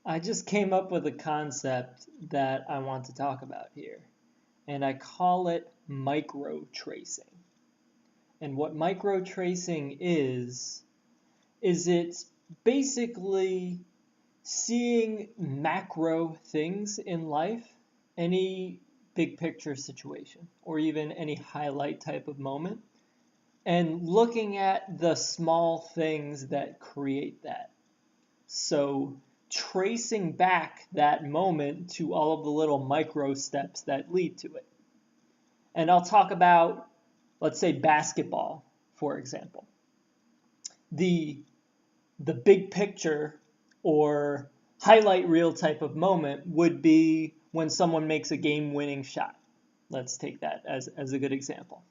I just came up with a concept that I want to talk about here, and I call it micro tracing. And what micro tracing is it's basically seeing macro things in life, any big picture situation, or even any highlight type of moment, and looking at the small things that create that. So tracing back that moment to all of the little micro steps that lead to it. And I'll talk about, let's say, basketball, for example. The the big picture or highlight reel type of moment would be when someone makes a game-winning shot. Let's take that as a good example.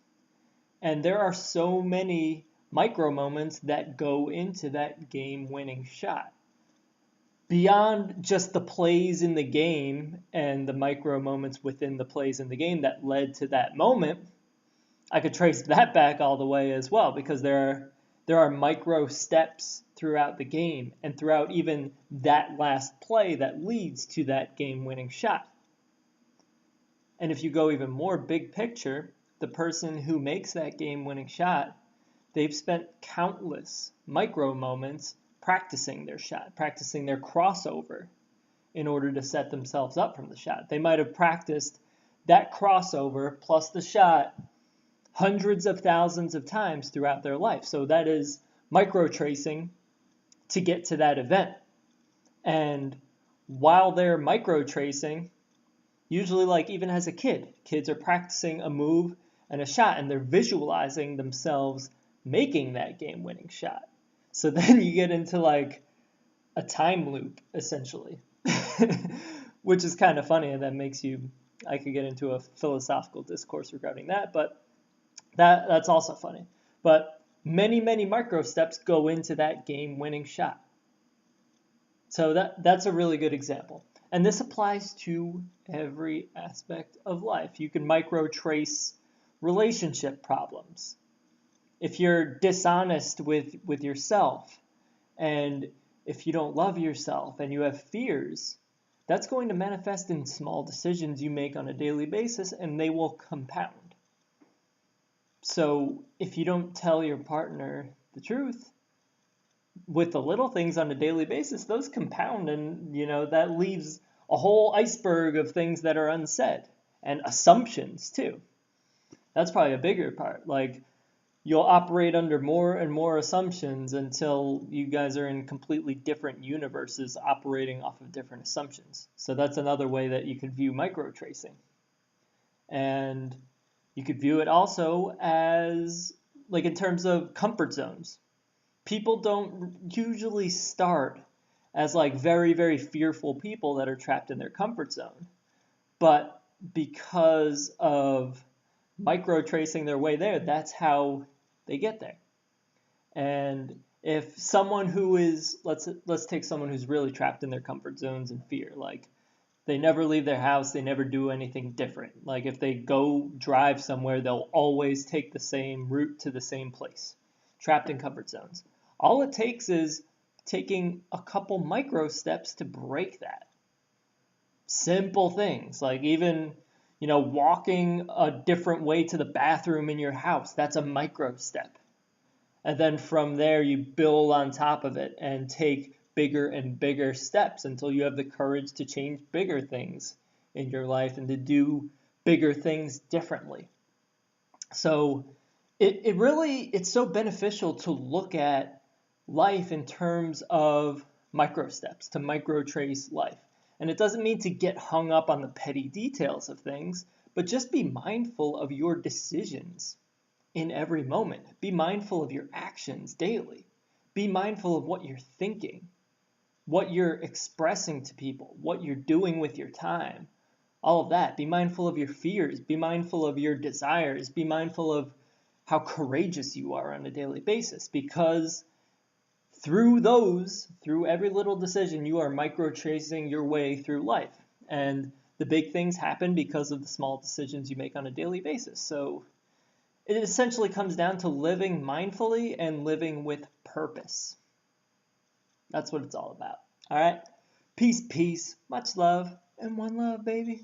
And there are so many micro moments that go into that game-winning shot. Beyond just the plays in the game and the micro moments within the plays in the game that led to that moment, I could trace that back all the way as well because there are micro steps throughout the game and throughout even that last play that leads to that game-winning shot. And if you go even more big picture, the person who makes that game-winning shot, they've spent countless micro moments practicing their shot, practicing their crossover in order to set themselves up from the shot. They might have practiced that crossover plus the shot hundreds of thousands of times throughout their life. So that is micro tracing to get to that event. And while they're micro tracing, usually like even as a kid, kids are practicing a move and a shot and they're visualizing themselves making that game-winning shot. So then you get into like a time loop essentially, which is kind of funny, and that makes you, I could get into a philosophical discourse regarding that, but that's also funny. But many micro steps go into that game-winning shot. So that's a really good example. And this applies to every aspect of life. You can micro trace relationship problems. If you're dishonest with yourself, and if you don't love yourself and you have fears, that's going to manifest in small decisions you make on a daily basis, and they will compound. So if you don't tell your partner the truth with the little things on a daily basis, those compound, and that leaves a whole iceberg of things that are unsaid and assumptions too. That's probably a bigger part. Like, you'll operate under more and more assumptions until you guys are in completely different universes operating off of different assumptions. So that's another way that you could view micro tracing. And you could view it also as, like, in terms of comfort zones. People don't usually start as like very fearful people that are trapped in their comfort zone. But because of micro tracing their way there, that's how they get there. And if someone who is, let's take someone who's really trapped in their comfort zones and fear, like they never leave their house, they never do anything different. Like if they go drive somewhere, they'll always take the same route to the same place. Trapped in comfort zones. All it takes is taking a couple micro steps to break that. Simple things, like even, walking a different way to the bathroom in your house. That's a micro step. And then from there, you build on top of it and take bigger and bigger steps until you have the courage to change bigger things in your life and to do bigger things differently. So it's so beneficial to look at life in terms of micro steps, to micro trace life. And it doesn't mean to get hung up on the petty details of things, but just be mindful of your decisions in every moment. Be mindful of your actions daily. Be mindful of what you're thinking, what you're expressing to people, what you're doing with your time, all of that. Be mindful of your fears. Be mindful of your desires. Be mindful of how courageous you are on a daily basis, because through every little decision, you are micro tracing your way through life. And the big things happen because of the small decisions you make on a daily basis. So it essentially comes down to living mindfully and living with purpose. That's what it's all about. All right. Peace, peace, much love, and one love, baby.